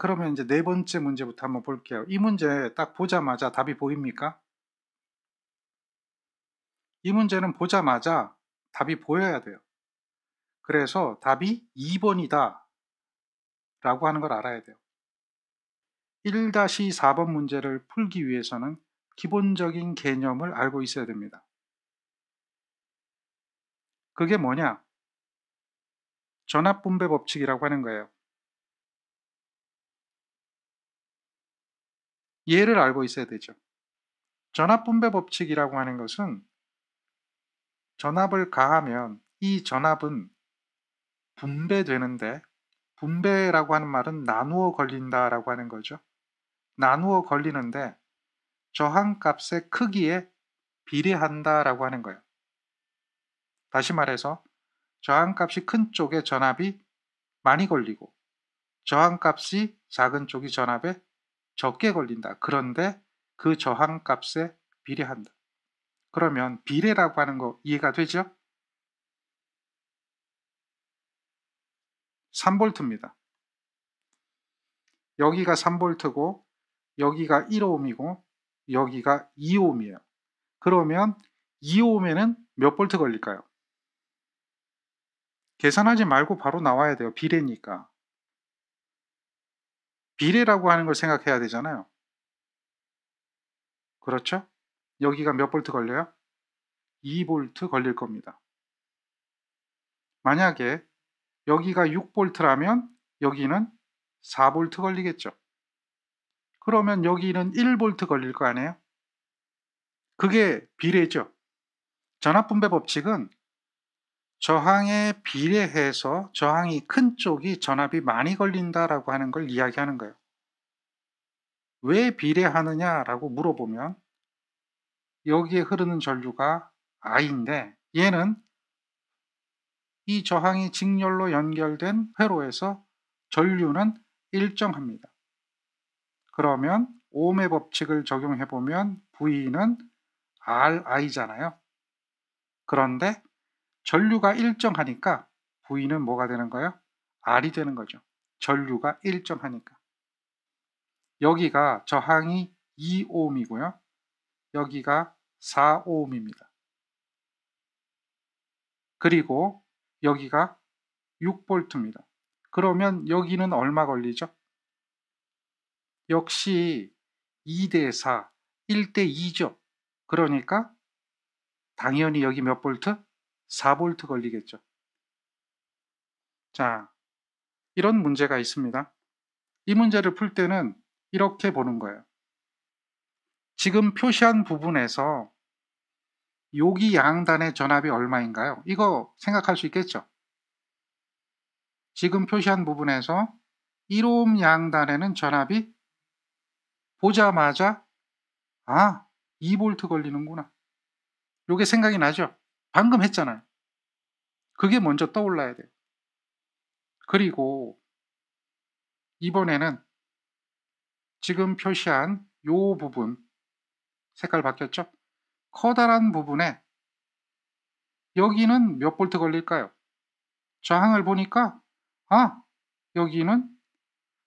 그러면 이제 네 번째 문제부터 한번 볼게요. 이 문제 딱 보자마자 답이 보입니까? 이 문제는 보자마자 답이 보여야 돼요. 그래서 답이 2번이다 라고 하는 걸 알아야 돼요. 1-4번 문제를 풀기 위해서는 기본적인 개념을 알고 있어야 됩니다. 그게 뭐냐? 전압분배 법칙이라고 하는 거예요. 얘를 알고 있어야 되죠. 전압분배 법칙이라고 하는 것은 전압을 가하면 이 전압은 분배되는데, 분배라고 하는 말은 나누어 걸린다라고 하는 거죠. 나누어 걸리는데 저항값의 크기에 비례한다라고 하는 거예요. 다시 말해서 저항값이 큰 쪽에 전압이 많이 걸리고 저항값이 작은 쪽이 전압에 적게 걸린다. 그런데 그 저항값에 비례한다. 그러면 비례라고 하는 거 이해가 되죠? 3V입니다. 여기가 3V고 여기가 1ohm이고 여기가 2ohm이에요. 그러면 2ohm에는 몇 볼트 걸릴까요? 계산하지 말고 바로 나와야 돼요. 비례니까. 비례라고 하는 걸 생각해야 되잖아요. 그렇죠? 여기가 몇 볼트 걸려요? 2V 걸릴 겁니다. 만약에 여기가 6V라면 여기는 4V 걸리겠죠. 그러면 여기는 1V 걸릴 거 아니에요? 그게 비례죠. 전압분배 법칙은 저항에 비례해서 저항이 큰 쪽이 전압이 많이 걸린다라고 하는 걸 이야기하는 거예요. 왜 비례하느냐라고 물어보면 여기에 흐르는 전류가 I인데 얘는 이 저항이 직렬로 연결된 회로에서 전류는 일정합니다. 그러면 ohm의 법칙을 적용해 보면 V는 RI잖아요. 그런데 전류가 일정하니까 V는 뭐가 되는 거예요? R이 되는 거죠. 전류가 일정하니까. 여기가 저항이 2ohm이고요. 여기가 4ohm입니다. 그리고 여기가 6V입니다. 그러면 여기는 얼마 걸리죠? 역시 2대4, 1대2죠. 그러니까 당연히 여기 몇 볼트? 4V 걸리겠죠. 자, 이런 문제가 있습니다. 이 문제를 풀 때는 이렇게 보는 거예요. 지금 표시한 부분에서 여기 양단의 전압이 얼마인가요? 이거 생각할 수 있겠죠? 지금 표시한 부분에서 1ohm 양단에는 전압이 보자마자 2V 걸리는구나. 요게 생각이 나죠? 방금 했잖아요. 그게 먼저 떠올라야 돼요. 그리고 이번에는 지금 표시한 요 부분, 색깔 바뀌었죠? 커다란 부분에 여기는 몇 볼트 걸릴까요? 저항을 보니까 여기는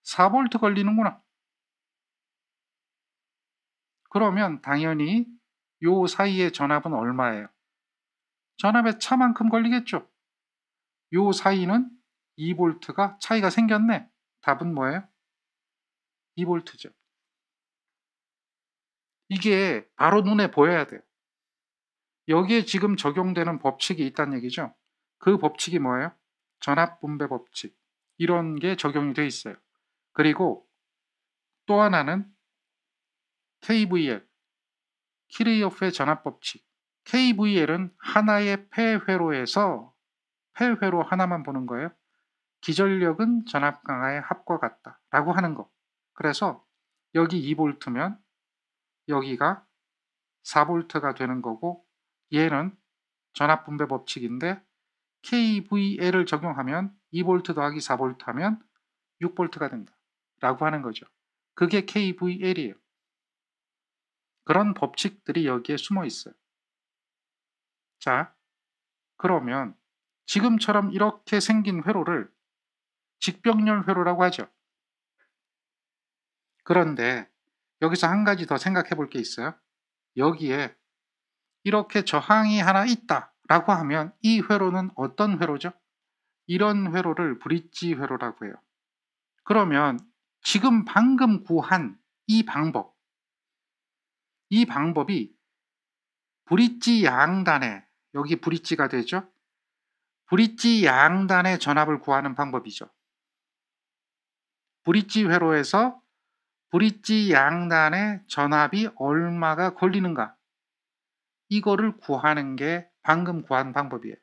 4V 걸리는구나. 그러면 당연히 요 사이의 전압은 얼마예요? 전압의 차만큼 걸리겠죠. 요 사이는 2V가 차이가 생겼네. 답은 뭐예요? 2V죠. 이게 바로 눈에 보여야 돼요. 여기에 지금 적용되는 법칙이 있다는 얘기죠. 그 법칙이 뭐예요? 전압분배 법칙. 이런 게 적용이 돼 있어요. 그리고 또 하나는 KVL, 키르이호프의 전압 법칙. KVL은 하나의 폐회로에서 폐회로 하나만 보는 거예요. 기전력은 전압 강하의 합과 같다 라고 하는 거. 그래서 여기 2V면 여기가 4V가 되는 거고 얘는 전압분배 법칙인데 KVL을 적용하면 2V 더하기 4V 하면 6V가 된다 라고 하는 거죠. 그게 KVL이에요. 그런 법칙들이 여기에 숨어 있어요. 자, 그러면 지금처럼 이렇게 생긴 회로를 직병렬 회로라고 하죠. 그런데 여기서 한 가지 더 생각해 볼 게 있어요. 여기에 이렇게 저항이 하나 있다 라고 하면 이 회로는 어떤 회로죠? 이런 회로를 브릿지 회로라고 해요. 그러면 지금 방금 구한 이 방법이 브릿지 양단에, 여기 브릿지가 되죠? 브릿지 양단의 전압을 구하는 방법이죠. 브릿지 회로에서 브릿지 양단의 전압이 얼마가 걸리는가, 이거를 구하는 게 방금 구한 방법이에요.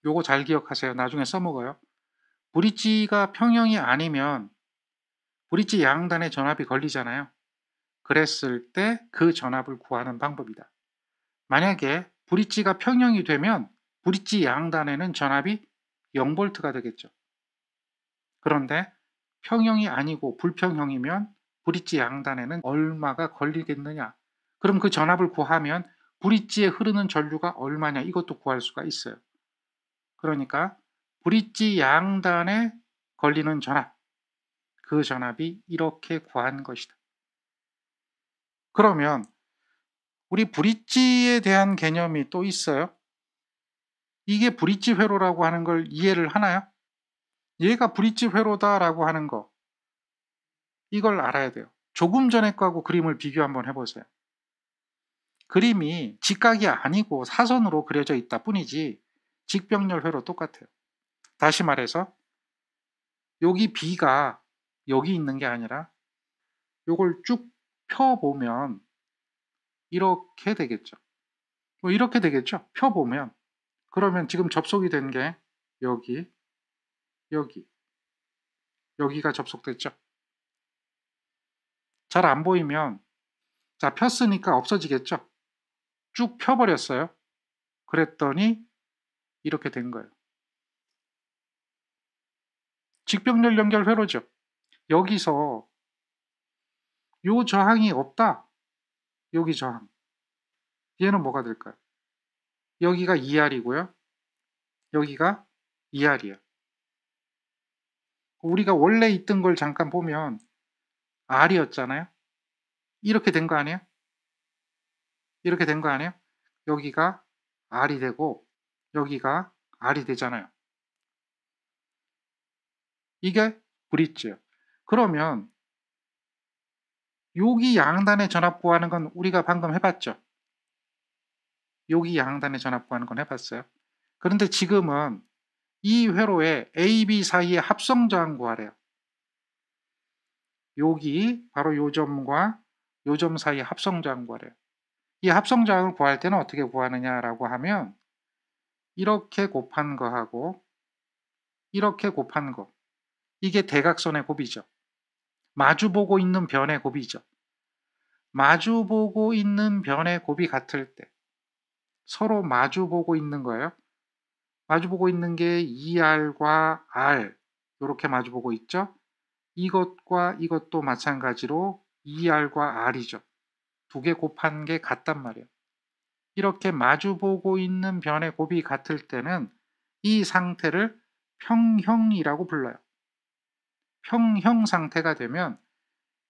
요거 잘 기억하세요. 나중에 써먹어요. 브릿지가 평형이 아니면 브릿지 양단의 전압이 걸리잖아요. 그랬을 때 그 전압을 구하는 방법이다. 만약에 브릿지가 평형이 되면 브릿지 양단에는 전압이 0V가 되겠죠. 그런데 평형이 아니고 불평형이면 브릿지 양단에는 얼마가 걸리겠느냐. 그럼 그 전압을 구하면 브릿지에 흐르는 전류가 얼마냐, 이것도 구할 수가 있어요. 그러니까 브릿지 양단에 걸리는 전압, 그 전압이 이렇게 구한 것이다. 그러면 우리 브릿지에 대한 개념이 또 있어요. 이게 브릿지 회로라고 하는 걸 이해를 하나요? 얘가 브릿지 회로다라고 하는 거, 이걸 알아야 돼요. 조금 전에 거하고 그림을 비교 한번 해보세요. 그림이 직각이 아니고 사선으로 그려져 있다 뿐이지 직병렬 회로 똑같아요. 다시 말해서 여기 B가 여기 있는 게 아니라 요걸 쭉 펴보면 이렇게 되겠죠. 뭐 이렇게 되겠죠. 펴보면. 그러면 지금 접속이 된 게 여기, 여기가 접속됐죠. 잘 안 보이면, 자, 폈으니까 없어지겠죠. 쭉 펴버렸어요. 그랬더니 이렇게 된 거예요. 직병렬 연결 회로죠. 여기서 요 저항이 없다. 여기 저항. 얘는 뭐가 될까요? 여기가 2R이고요. 여기가 2R이에요. 우리가 원래 있던 걸 잠깐 보면 R이었잖아요. 이렇게 된 거 아니에요? 이렇게 된 거 아니에요? 여기가 R이 되고 여기가 R이 되잖아요. 이게 브릿지예요. 그러면 여기 양단의 전압 구하는 건 우리가 방금 해봤죠. 여기 양단의 전압 구하는 건 해봤어요. 그런데 지금은 이 회로의 A, B 사이의 합성 저항 구하래요. 여기 바로 요 점과 요 점 사이의 합성 저항 구하래요. 이 합성 저항을 구할 때는 어떻게 구하느냐라고 하면 이렇게 곱한 거하고 이렇게 곱한 거, 이게 대각선의 곱이죠. 마주보고 있는 변의 곱이죠. 마주보고 있는 변의 곱이 같을 때, 서로 마주보고 있는 거예요. 마주보고 있는 게 2R과 R, 이렇게 마주보고 있죠. 이것과 이것도 마찬가지로 2R과 R이죠. 두 개 곱한 게 같단 말이에요. 이렇게 마주보고 있는 변의 곱이 같을 때는 이 상태를 평형이라고 불러요. 평형 상태가 되면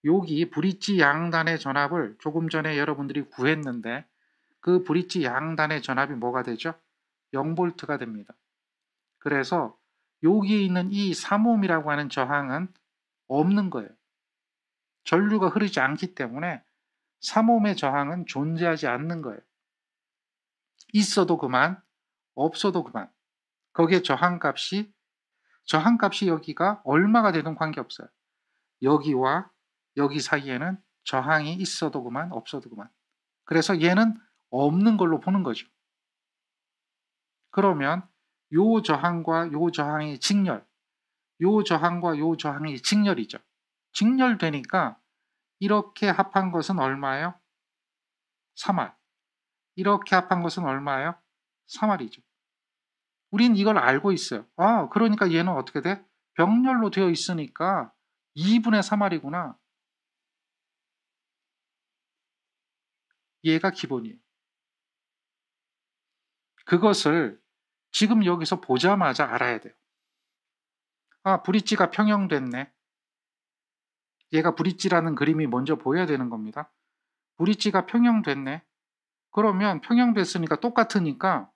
여기 브릿지 양단의 전압을 조금 전에 여러분들이 구했는데 그 브릿지 양단의 전압이 뭐가 되죠? 0V가 됩니다. 그래서 여기에 있는 이 3옴이라고 하는 저항은 없는 거예요. 전류가 흐르지 않기 때문에 3옴의 저항은 존재하지 않는 거예요. 있어도 그만, 없어도 그만. 거기에 저항값이 여기가 얼마가 되든 관계없어요. 여기와 여기 사이에는 저항이 있어도 그만, 없어도 그만. 그래서 얘는 없는 걸로 보는 거죠. 그러면 요 저항과 요 저항이 직렬, 요 저항과 요 저항이 직렬이죠. 직렬되니까 이렇게 합한 것은 얼마예요? 3R. 이렇게 합한 것은 얼마예요? 3R이죠. 우린 이걸 알고 있어요. 아, 그러니까 얘는 어떻게 돼? 병렬로 되어 있으니까 2분의 3R이구나. 얘가 기본이에요. 그것을 지금 여기서 보자마자 알아야 돼요. 아, 브릿지가 평형됐네. 얘가 브릿지라는 그림이 먼저 보여야 되는 겁니다. 브릿지가 평형됐네. 그러면 평형됐으니까 똑같으니까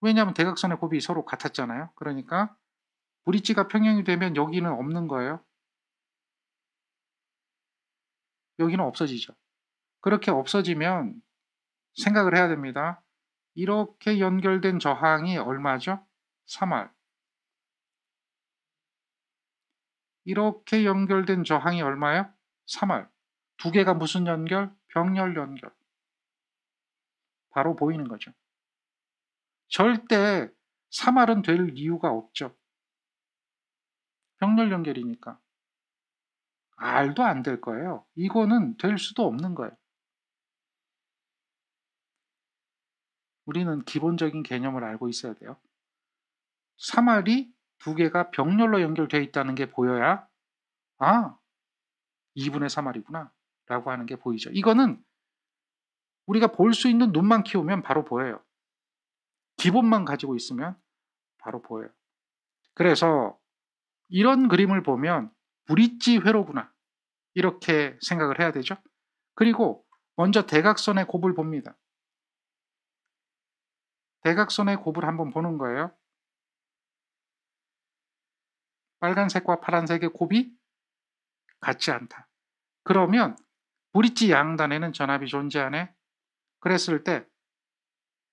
왜냐하면 대각선의 곱이 서로 같았잖아요. 그러니까 브릿지가 평형이 되면 여기는 없는 거예요. 여기는 없어지죠. 그렇게 없어지면 생각을 해야 됩니다. 이렇게 연결된 저항이 얼마죠? 3R. 이렇게 연결된 저항이 얼마예요? 3R. 두 개가 무슨 연결? 병렬 연결. 바로 보이는 거죠. 절대 3R은 될 이유가 없죠. 병렬 연결이니까. R도 안 될 거예요. 이거는 될 수도 없는 거예요. 우리는 기본적인 개념을 알고 있어야 돼요. 3R이 두 개가 병렬로 연결되어 있다는 게 보여야 2분의 3R이구나 라고 하는 게 보이죠. 이거는 우리가 볼 수 있는 눈만 키우면 바로 보여요. 기본만 가지고 있으면 바로 보여요. 그래서 이런 그림을 보면 브릿지 회로구나 이렇게 생각을 해야 되죠. 그리고 먼저 대각선의 곱을 봅니다. 대각선의 곱을 한번 보는 거예요. 빨간색과 파란색의 곱이 같지 않다. 그러면 브릿지 양단에는 전압이 존재하네. 그랬을 때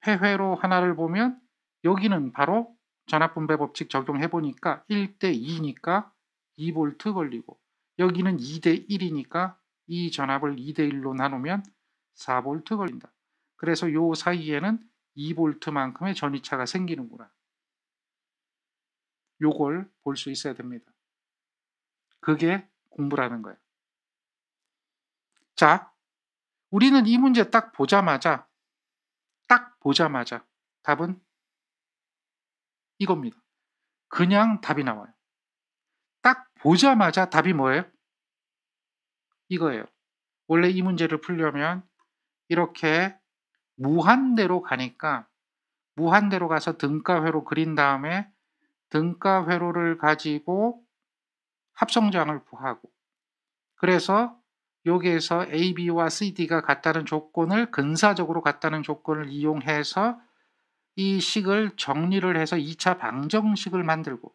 회회로 하나를 보면 여기는 바로 전압분배 법칙 적용해 보니까 1대 2니까 2V 걸리고 여기는 2대 1이니까 이 전압을 2대 1로 나누면 4V 걸린다. 그래서 요 사이에는 2V만큼의 전위차가 생기는구나. 요걸 볼 수 있어야 됩니다. 그게 공부라는 거예요. 자, 우리는 이 문제 딱 보자마자 답은 이겁니다. 그냥 답이 나와요. 딱 보자마자 답이 뭐예요? 이거예요. 원래 이 문제를 풀려면 이렇게 무한대로 가니까 무한대로 가서 등가회로 그린 다음에 등가회로를 가지고 합성저항을 구하고 그래서 여기에서 AB와 CD가 같다는 조건을 근사적으로 같다는 조건을 이용해서 이 식을 정리를 해서 2차 방정식을 만들고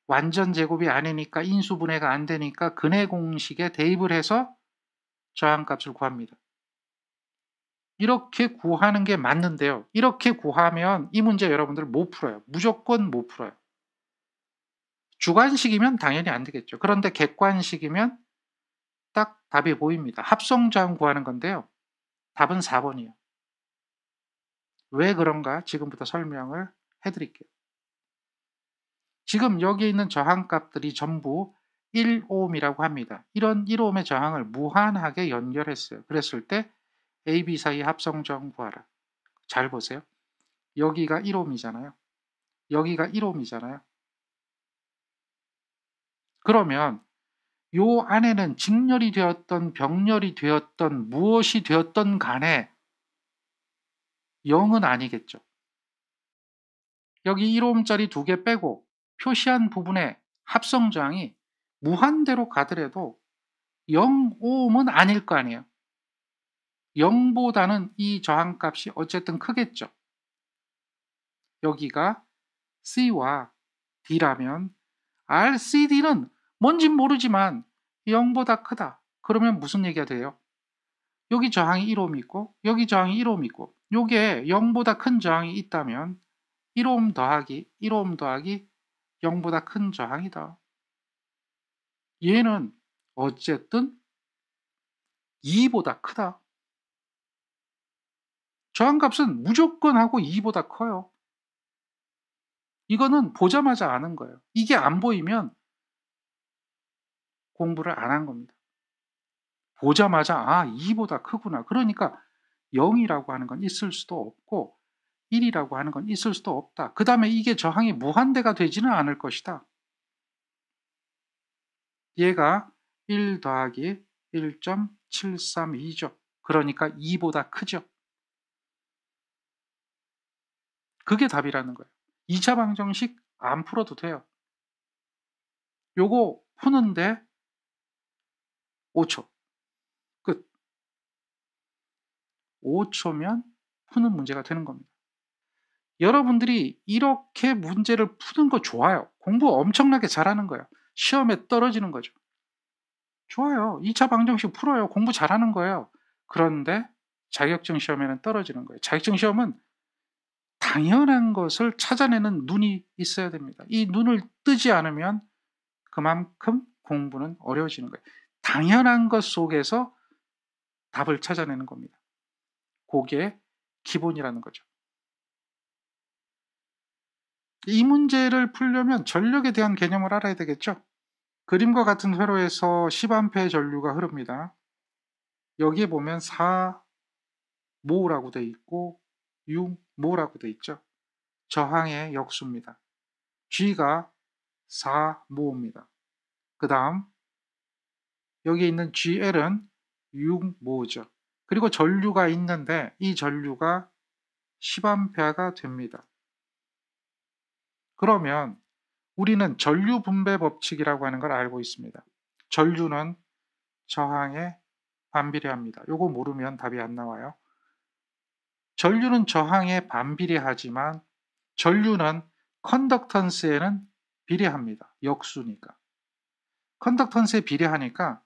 완전 제곱이 아니니까 인수분해가 안 되니까 근해 공식에 대입을 해서 저항값을 구합니다. 이렇게 구하는 게 맞는데요. 이렇게 구하면 이 문제 여러분들 못 풀어요. 무조건 못 풀어요. 주관식이면 당연히 안 되겠죠. 그런데 객관식이면 딱 답이 보입니다. 합성저항 구하는 건데요. 답은 4번이에요. 왜 그런가 지금부터 설명을 해드릴게요. 지금 여기 있는 저항값들이 전부 1옴이라고 합니다. 이런 1옴의 저항을 무한하게 연결했어요. 그랬을 때 AB 사이 합성저항 구하라. 잘 보세요. 여기가 1옴이잖아요. 여기가 1옴이잖아요. 그러면 요 안에는 직렬이 되었던 병렬이 되었던 무엇이 되었던 간에 0은 아니겠죠. 여기 1옴짜리 2개 빼고 표시한 부분의 합성저항이 무한대로 가더라도 0옴은 아닐 거 아니에요. 0보다는 이 저항값이 어쨌든 크겠죠. 여기가 C와 D라면 RCD는 뭔진 모르지만 0보다 크다. 그러면 무슨 얘기가 돼요? 여기 저항이 1옴 있고 여기 저항이 1옴 있고 요게 0보다 큰 저항이 있다면 1옴 더하기 1옴 더하기 0보다 큰 저항이다. 얘는 어쨌든 2보다 크다. 저항값은 무조건 하고 2보다 커요. 이거는 보자마자 아는 거예요. 이게 안 보이면 공부를 안 한 겁니다. 보자마자 2보다 크구나. 그러니까 0이라고 하는 건 있을 수도 없고 1이라고 하는 건 있을 수도 없다. 그 다음에 이게 저항이 무한대가 되지는 않을 것이다. 얘가 1 더하기 1.732죠. 그러니까 2보다 크죠. 그게 답이라는 거예요. 2차 방정식 안 풀어도 돼요. 요거 푸는데 5초. 끝. 5초면 푸는 문제가 되는 겁니다. 여러분들이 이렇게 문제를 푸는 거 좋아요. 공부 엄청나게 잘하는 거예요. 시험에 떨어지는 거죠. 좋아요. 2차 방정식 풀어요. 공부 잘하는 거예요. 그런데 자격증 시험에는 떨어지는 거예요. 자격증 시험은 당연한 것을 찾아내는 눈이 있어야 됩니다. 이 눈을 뜨지 않으면 그만큼 공부는 어려워지는 거예요. 당연한 것 속에서 답을 찾아내는 겁니다. 그게 기본이라는 거죠. 이 문제를 풀려면 전력에 대한 개념을 알아야 되겠죠. 그림과 같은 회로에서 10A 전류가 흐릅니다. 여기에 보면 4모라고 되어 있고 6모라고 되어 있죠. 저항의 역수입니다. G가 4모입니다. 그 다음 여기 있는 GL은 6모죠. 그리고 전류가 있는데 이 전류가 10A가 됩니다. 그러면 우리는 전류 분배 법칙이라고 하는 걸 알고 있습니다. 전류는 저항에 반비례합니다. 요거 모르면 답이 안 나와요. 전류는 저항에 반비례하지만 전류는 컨덕턴스에는 비례합니다. 역수니까. 컨덕턴스에 비례하니까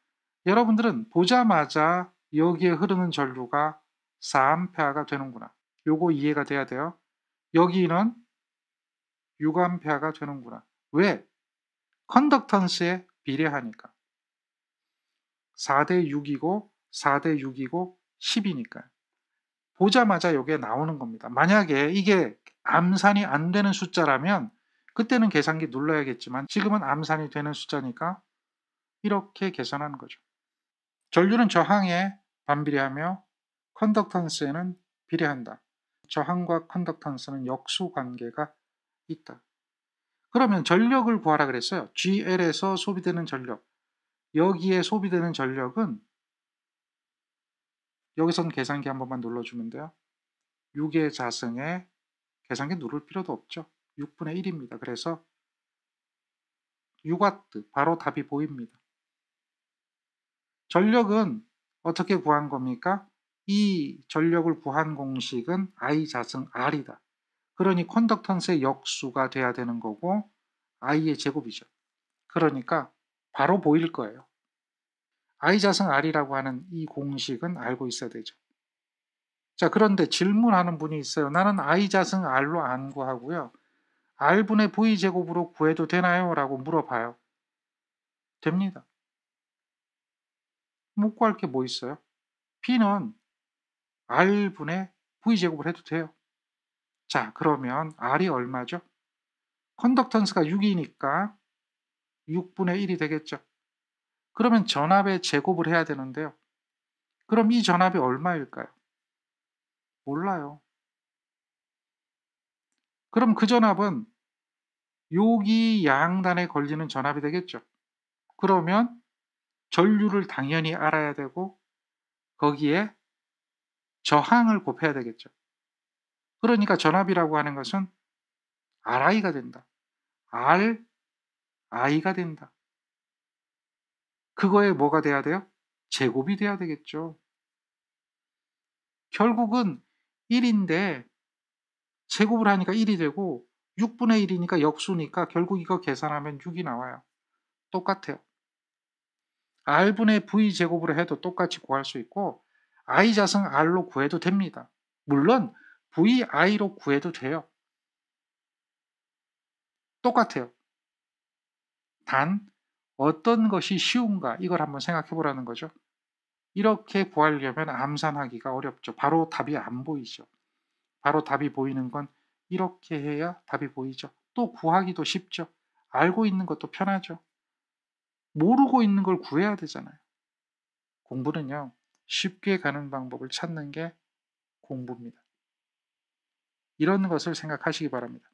여러분들은 보자마자 여기에 흐르는 전류가 4A가 되는구나. 요거 이해가 돼야 돼요. 여기는 6A가 되는구나. 왜? 컨덕턴스에 비례하니까. 4대 6이고 4대 6이고 10이니까요. 보자마자 이게 나오는 겁니다. 만약에 이게 암산이 안 되는 숫자라면 그때는 계산기 눌러야겠지만 지금은 암산이 되는 숫자니까 이렇게 계산하는 거죠. 전류는 저항에 반비례하며 컨덕턴스에는 비례한다. 저항과 컨덕턴스는 역수 관계가 있다. 그러면 전력을 구하라 그랬어요. GL에서 소비되는 전력. 여기에 소비되는 전력은 여기서는 계산기 한 번만 눌러주면 돼요. 6의 자승에 계산기 누를 필요도 없죠. 6분의 1입니다. 그래서 6W 바로 답이 보입니다. 전력은 어떻게 구한 겁니까? 이 전력을 구한 공식은 I 자승 R이다. 그러니 컨덕턴스의 역수가 돼야 되는 거고 I의 제곱이죠. 그러니까 바로 보일 거예요. I 자승 R이라고 하는 이 공식은 알고 있어야 되죠. 자, 그런데 질문하는 분이 있어요. 나는 I 자승 R로 안 구하고요. R분의 V제곱으로 구해도 되나요? 라고 물어봐요. 됩니다. 못 구할 게 뭐 있어요? P는 R분의 V제곱을 해도 돼요. 자, 그러면 R이 얼마죠? 컨덕턴스가 6이니까 6분의 1이 되겠죠. 그러면 전압의 제곱을 해야 되는데요. 그럼 이 전압이 얼마일까요? 몰라요. 그럼 그 전압은 여기 양단에 걸리는 전압이 되겠죠. 그러면 전류를 당연히 알아야 되고 거기에 저항을 곱해야 되겠죠. 그러니까 전압이라고 하는 것은 RI가 된다. RI가 된다. 그거에 뭐가 돼야 돼요? 제곱이 돼야 되겠죠. 결국은 1인데 제곱을 하니까 1이 되고 6분의 1이니까 역수니까 결국 이거 계산하면 6이 나와요. 똑같아요. R분의 V제곱으로 해도 똑같이 구할 수 있고 I 자승 R로 구해도 됩니다. 물론 VI로 구해도 돼요. 똑같아요. 단 어떤 것이 쉬운가 이걸 한번 생각해 보라는 거죠. 이렇게 구하려면 암산하기가 어렵죠. 바로 답이 안 보이죠. 바로 답이 보이는 건 이렇게 해야 답이 보이죠. 또 구하기도 쉽죠. 알고 있는 것도 편하죠. 모르고 있는 걸 구해야 되잖아요. 공부는요. 쉽게 가는 방법을 찾는 게 공부입니다. 이런 것을 생각하시기 바랍니다.